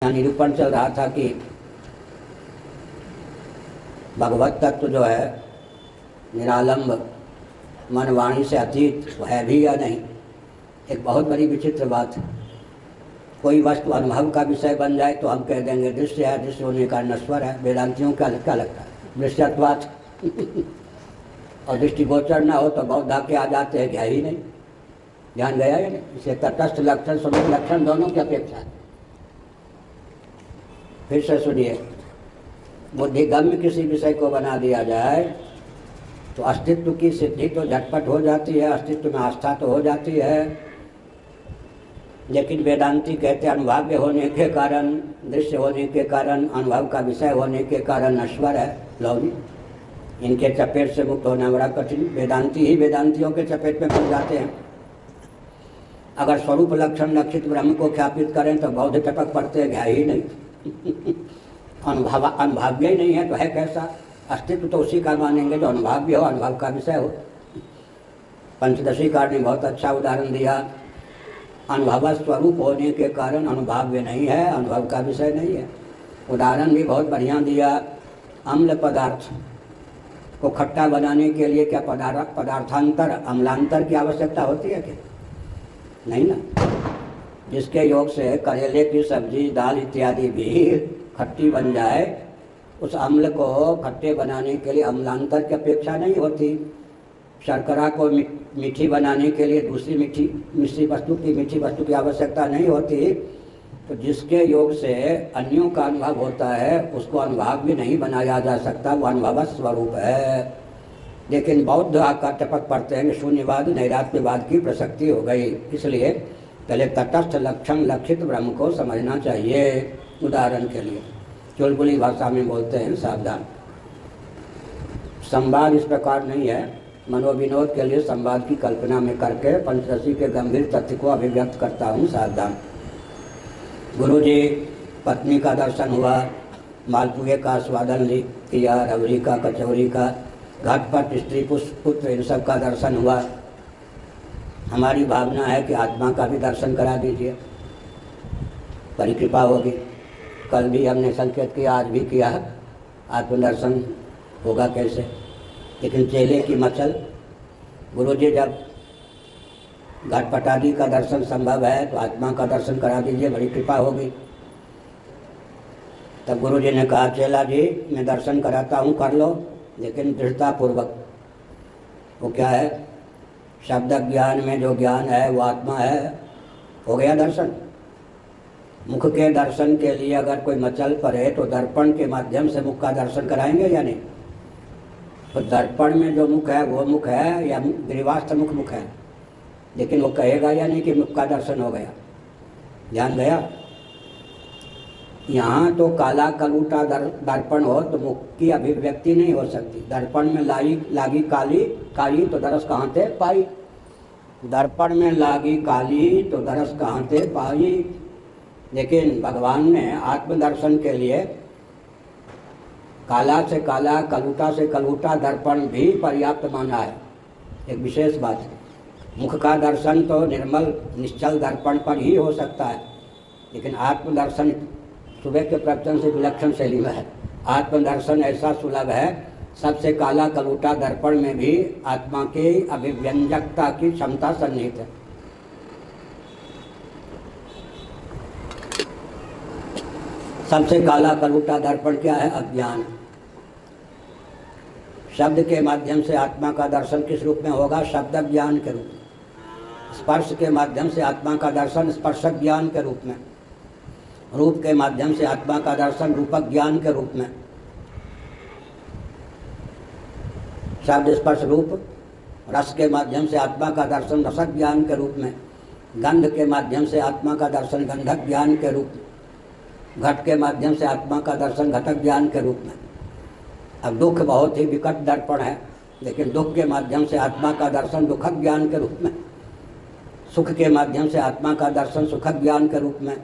यहाँ निरूपण चल रहा था कि भगवत तत्व जो है निरालंब, मन वाणी से अतीत है भी या नहीं। एक बहुत बड़ी विचित्र बात है। कोई वस्तु अनुभव का विषय बन जाए तो हम कह देंगे दृश्य है, दृश्य होने का नश्वर है। वेदांतियों का क्या लगता है? दृश्यत्वात् और दृष्टिगोचर ना हो तो बहुत धाके आ जाते हैं कि है ही नहीं, ध्यान गया या नहीं। इसे तटस्थ लक्षण समुख लक्षण दोनों की अपेक्षा है। फिर से सुनिए, बुद्धिगम्य किसी विषय को बना दिया जाए तो अस्तित्व की सिद्धि तो झटपट हो जाती है, अस्तित्व में आस्था तो हो जाती है। लेकिन वेदांती कहते हैं अनुभव्य होने के कारण, दृश्य होने के कारण, अनुभव का विषय होने के कारण नश्वर है। लौनी इनके चपेट से मुक्त होना बड़ा कठिन। वेदांती ही वेदांतियों के चपेट में पड़ जाते हैं। अगर स्वरूप लक्षण लक्षित ब्रह्म को ख्यापित करें तो बौद्ध टपक पड़ते हैं, ही नहीं अनुभव्य ही नहीं है तो है कैसा? अस्तित्व तो उसी का मानेंगे जो अनुभव्य हो, अनुभव का विषय हो। पंचदशीकार ने बहुत अच्छा उदाहरण दिया। अनुभव स्वरूप होने के कारण अनुभव्य नहीं है, अनुभव का विषय नहीं है। उदाहरण भी बहुत बढ़िया दिया। अम्ल पदार्थ को खट्टा बनाने के लिए क्या पदार्थांतर अम्लांतर की आवश्यकता होती है क्या? नहीं ना। जिसके योग से करेले की सब्जी, दाल इत्यादि भी खट्टी बन जाए, उस अम्ल को खट्टे बनाने के लिए अम्लांतर की अपेक्षा नहीं होती। शर्करा को मीठी बनाने के लिए दूसरी मीठी वस्तु की आवश्यकता नहीं होती। तो जिसके योग से अन्यों का अनुभव होता है उसको अनुभव भी नहीं बनाया जा सकता, वो अनुभव स्वरूप है। लेकिन बौद्ध आकर टपक पड़ते हैं कि शून्यवाद नैरात्यवाद की प्रसक्ति हो गई। इसलिए पहले तटस्थ लक्षण लक्षित ब्रह्म को समझना चाहिए। उदाहरण के लिए चुलबुली भाषा में बोलते हैं सावधान। संवाद इस प्रकार नहीं है। मनोविनोद के लिए संवाद की कल्पना में करके पंचदशी के गंभीर तथ्य को अभिव्यक्त करता हूँ, सावधान। गुरुजी, पत्नी का दर्शन हुआ, मालपुए का स्वादन किया, रबड़ी का, कचौरी का, घाट पर स्त्री पुत्र इन सब का दर्शन हुआ। हमारी भावना है कि आत्मा का भी दर्शन करा दीजिए, बड़ी कृपा होगी। कल भी हमने संकेत किया, आज भी किया, आत्मदर्शन होगा कैसे? लेकिन चेले की मचल, गुरुजी जब घटपटादी का दर्शन संभव है तो आत्मा का दर्शन करा दीजिए, बड़ी कृपा होगी। तब गुरुजी ने कहा, चेला जी मैं दर्शन कराता हूँ, कर लो, लेकिन दृढ़तापूर्वक। वो क्या है? शब्द ज्ञान में जो ज्ञान है वो आत्मा है, हो गया दर्शन। मुख के दर्शन के लिए अगर कोई मचल पड़े तो दर्पण के माध्यम से मुख का दर्शन कराएंगे या नहीं? तो दर्पण में जो मुख है वो मुख है या ग्रीवास्थ मुख है? लेकिन वो कहेगा या नहीं कि मुख का दर्शन हो गया? ध्यान गया? यहाँ तो काला कलूटा दर्पण हो तो मुख की अभिव्यक्ति नहीं हो सकती। दर्पण में लागी काली तो दरस कहाँ थे पाई। दर्पण में लागी काली तो दरस कहाँ थे पाई। लेकिन भगवान ने आत्मदर्शन के लिए काला से काला, कलूटा से कलूटा दर्पण भी पर्याप्त माना है। एक विशेष बात है, मुख का दर्शन तो निर्मल निश्चल दर्पण पर ही हो सकता है, लेकिन आत्मदर्शन सुबह के प्रवचन से विलक्षण शैली में है। आत्मदर्शन ऐसा सुलभ है, सबसे काला कलूटा दर्पण में भी आत्मा के अभिव्यंजकता की क्षमता सन्निहित है। सबसे काला कलूटा दर्पण क्या है? अज्ञान। शब्द के माध्यम से आत्मा का दर्शन किस रूप में होगा? शब्द ज्ञान के रूप में। स्पर्श के माध्यम से आत्मा का दर्शन स्पर्शक ज्ञान के रूप में। रूप के माध्यम से आत्मा का दर्शन रूपक ज्ञान के रूप में। शब्द स्पर्श रूप। रस के माध्यम से आत्मा का दर्शन रसक ज्ञान के रूप में। गंध के माध्यम से आत्मा का दर्शन गंधक ज्ञान के रूप में। घट के माध्यम से आत्मा का दर्शन घटक ज्ञान के रूप में। अब दुख बहुत ही विकट दर्पण है, लेकिन दुख के माध्यम से आत्मा का दर्शन दुखक ज्ञान के रूप में। सुख के माध्यम से आत्मा का दर्शन सुखक ज्ञान के रूप में।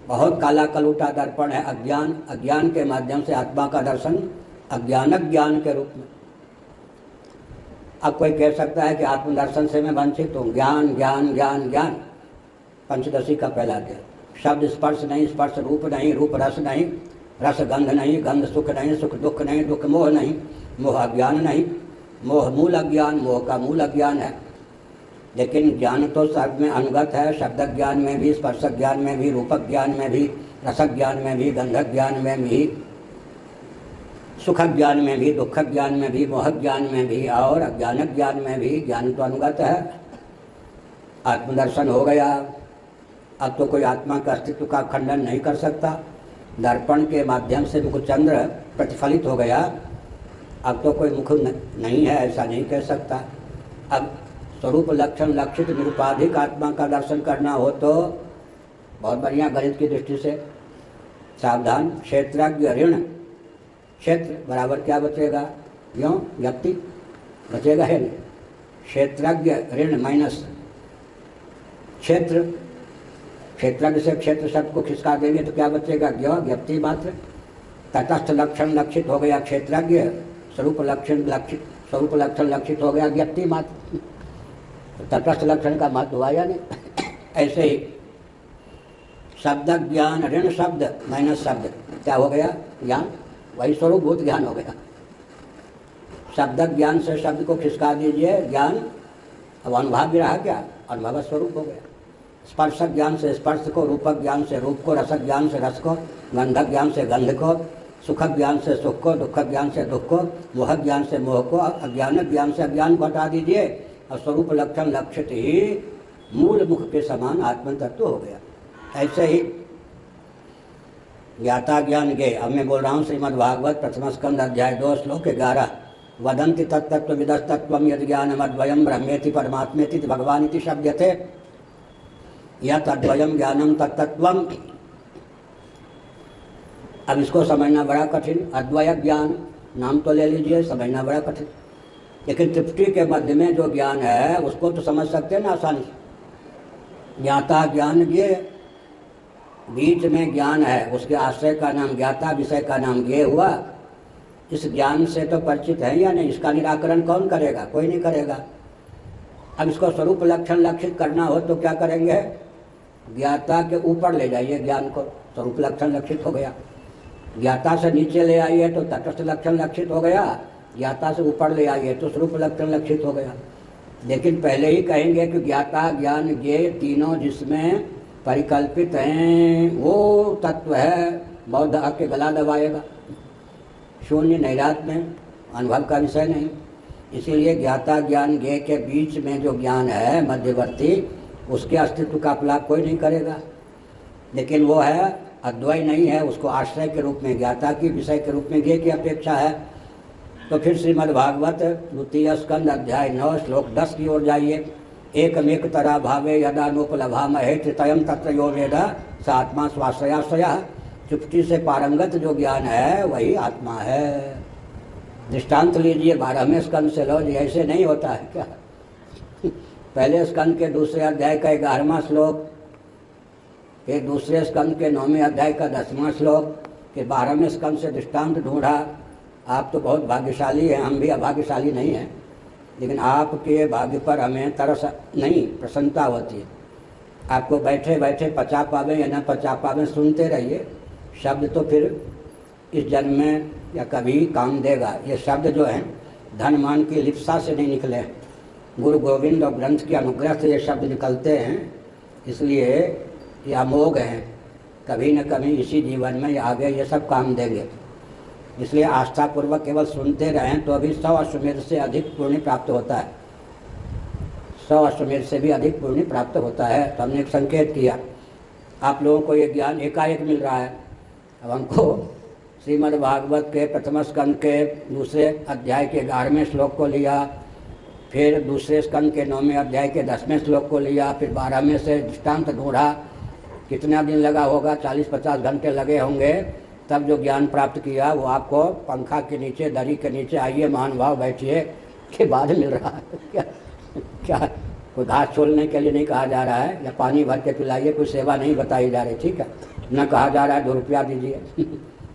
बहुत काला कलूटा दर्पण है अज्ञान। अज्ञान के माध्यम से आत्मा का दर्शन अज्ञानक ज्ञान के रूप में। अब कोई कह सकता है कि आत्मदर्शन से मैं वंचित हूँ। ज्ञान ज्ञान ज्ञान ज्ञान, पंचदशी का पहला अध्याय। शब्द स्पर्श नहीं, स्पर्श रूप नहीं, रूप रस नहीं, रस गंध नहीं, गंध सुख नहीं, सुख दुख नहीं, दुख मोह नहीं, मोह अज्ञान नहीं, मोह मूल अज्ञान, मोह का मूल अज्ञान है। लेकिन ज्ञान तो सब में अनुगत है, शब्द ज्ञान में भी, स्पर्श ज्ञान में भी, रूपक ज्ञान में भी, रसक ज्ञान में भी, गंधक ज्ञान में भी, सुख ज्ञान में भी, दुख ज्ञान में भी, मोह ज्ञान में भी और अज्ञानक ज्ञान में भी। ज्ञान तो अनुगत है। आत्मदर्शन हो गया, अब तो कोई आत्मा का अस्तित्व का खंडन नहीं कर सकता। दर्पण के माध्यम से मुख चंद्र प्रतिफलित हो गया, अब तो कोई मुख नहीं है ऐसा नहीं कह सकता। अब स्वरूप लक्षण लक्षित निरुपाधिक आत्मा का दर्शन करना हो तो बहुत बढ़िया गणित की दृष्टि से सावधान। क्षेत्रज्ञ ऋण, क्षेत्र बराबर क्या बचेगा, क्यों व्यक्ति बचेगा है नहीं, क्षेत्रज्ञ ऋण माइनस क्षेत्र, क्षेत्रज्ञ से क्षेत्र शब्द को खिसका देंगे तो क्या बचेगा, क्यों व्यक्ति मात्र। तटस्थ लक्षण लक्षित हो गया क्षेत्रज्ञ, स्वरूप लक्षण लक्षित, स्वरूप लक्षण लक्षित हो गया व्यक्ति मात्र। तटस्थ लक्षण का महत्व हुआ या नहीं। ऐसे ही शब्द ज्ञान ऋण शब्द माइनस शब्द क्या हो गया, ज्ञान, वही स्वरूपभूत ज्ञान हो गया। शब्द ज्ञान से शब्द को खिसका दीजिए, ज्ञान, अब अनुभव भी रहा क्या, अनुभव स्वरूप हो गया। स्पर्शक ज्ञान से स्पर्श को, रूपक ज्ञान से रूप को, रसक ज्ञान से रस को, गंधक ज्ञान से गंध को, सुखक ज्ञान से सुख को, दुखक ज्ञान से दुख को, मोह ज्ञान से मोह को, अज्ञानक ज्ञान से अज्ञान को हटा दीजिए और स्वरूप लक्षण लक्षित ही मूल मुख के समान आत्म तत्व हो गया। ऐसे ही ज्ञाता ज्ञान के, अब मैं बोल रहा हूँ श्रीमद् भागवत प्रथम स्कंद अध्याय 2 श्लोक 11, वदन्ति तत्तत्व विदस्तत्वम यद ज्ञानमद्वयम ब्रह्मेति परमात्मेति भगवान इति शब्दते यत् अद्वयम ज्ञानम तत्तत्वम। अब इसको समझना बड़ा कठिन, अद्वय ज्ञान नाम तो ले लीजिए, समझना बड़ा कठिन। लेकिन त्रिपुटी के मध्य में जो ज्ञान है उसको तो समझ सकते हैं ना आसानी से। ज्ञाता ज्ञान, ये बीच में ज्ञान है, उसके आश्रय का नाम ज्ञाता, विषय का नाम ज्ञेय हुआ। इस ज्ञान से तो परिचित है या नहीं, इसका निराकरण कौन करेगा, कोई नहीं करेगा। अब इसको स्वरूप लक्षण लक्षित करना हो तो क्या करेंगे, ज्ञाता के ऊपर ले जाइए ज्ञान को, स्वरूप लक्षण लक्षित हो गया। ज्ञाता से नीचे ले आइए तो तटस्थ लक्षण लक्षित हो गया, ज्ञाता से ऊपर ले आइए तो स्वरूप लक्षण लक्षित हो गया। लेकिन पहले ही कहेंगे कि ज्ञाता ज्ञान ज्ञेय तीनों जिसमें परिकल्पित हैं वो तत्व है, बौद्ध आके गला दबाएगा। शून्य नैरात्म्य में अनुभव का विषय नहीं। इसीलिए ज्ञाता ज्ञान ज्ञेय के बीच में जो ज्ञान है मध्यवर्ती, उसके अस्तित्व का अपलाप कोई नहीं करेगा। लेकिन वो है अद्वय नहीं है, उसको आश्रय के रूप में ज्ञाता की, विषय के रूप में ज्ञेय की अपेक्षा है। तो फिर श्रीमद् भागवत द्वितीय स्कंद अध्याय 9 श्लोक 10 की ओर जाइए। एकमेक तरा भावे यदा नोपलभामहे तृतयम तत्र यो वेद स आत्मा स्वाश्रयाश्रयः। चुप्टी से पारंगत जो ज्ञान है वही आत्मा है। दृष्टांत लीजिए 12वें स्कंद से लो जी, ऐसे नहीं होता है क्या। पहले स्कंद के दूसरे अध्याय का 11वां श्लोक, फिर दूसरे स्कंद के 9वें अध्याय का 10वां श्लोक, फिर 12वें स्कंद से दृष्टांत ढूंढा। आप तो बहुत भाग्यशाली हैं, हम भी अभाग्यशाली नहीं हैं, लेकिन आपके भाग्य पर हमें तरस नहीं, प्रसन्नता होती है। आपको बैठे बैठे पचा पावे या न पचा पावे सुनते रहिए। शब्द तो फिर इस जन्म में या कभी काम देगा। ये शब्द जो हैं धन मान की लिप्सा से नहीं निकले, गुरु गोविंद और ग्रंथ के अनुग्रह से ये शब्द निकलते हैं। इसलिए ये अमोघ हैं, कभी न कभी इसी जीवन में आगे ये सब काम देंगे। इसलिए आस्थापूर्वक केवल सुनते रहें तो अभी 100 अश्वमेध से अधिक पुण्य प्राप्त होता है। 100 अश्वमेध से भी अधिक पुण्य प्राप्त होता है। तो हमने एक संकेत किया, आप लोगों को ये ज्ञान एकाएक मिल रहा है। अब हमको श्रीमद् भागवत के प्रथम स्कंद के दूसरे अध्याय के 11वें श्लोक को लिया, फिर दूसरे स्कंद के 9वें अध्याय के 10वें श्लोक को लिया, फिर 12वें से दृष्टांत ढूंढा। कितना दिन लगा होगा, 40-50 घंटे लगे होंगे, तब जो ज्ञान प्राप्त किया वो आपको पंखा के नीचे, दरी के नीचे आइए महानुभाव बैठिए के बाद मिल रहा है। क्या कोई घास छोलने के लिए नहीं कहा जा रहा है, या पानी भर के पिलाइए, कोई सेवा नहीं बताई जा रही, ठीक है। न कहा जा रहा है 2 रुपया दीजिए,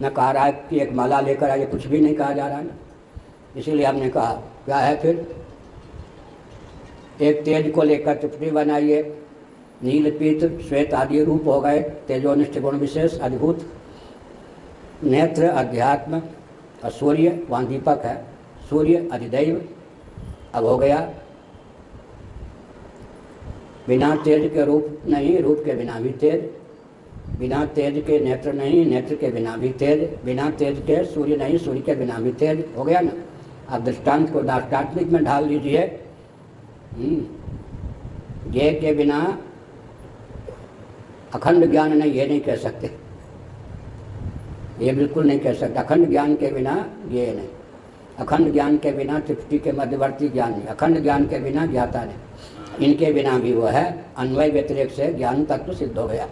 न कहा रहा है कि एक माला लेकर आइए, कुछ भी नहीं कहा जा रहा है ना। इसीलिए हमने कहा क्या है, फिर एक तेज को लेकर चुटकी बनाइए, नील पीत श्वेत आदि रूप हो गए, तेजोनिष्ठ गुण विशेष अद्भुत। नेत्र अध्यात्म और सूर्य वहाँ दीपक है, सूर्य अधिदैव अब हो गया। बिना तेज के रूप नहीं, रूप के बिना भी तेज, बिना तेज के नेत्र नहीं, नेत्र के बिना भी तेज, बिना तेज के सूर्य नहीं, सूर्य के बिना भी तेज, हो गया ना। अब दृष्टांत को दार्ष्टात्मिक में ढाल लीजिए। ज्ञ के बिना अखंड ज्ञान नहीं, ये नहीं कह सकते, ये बिल्कुल नहीं कह सकते। अखंड ज्ञान के बिना ज्ञ नहीं, अखंड ज्ञान के बिना त्रिपुटी के मध्यवर्ती ज्ञान नहीं, अखंड ज्ञान के बिना ज्ञाता नहीं। इनके बिना भी वो है, अन्वय व्यतिरेक से ज्ञान तत्व सिद्ध हो गया।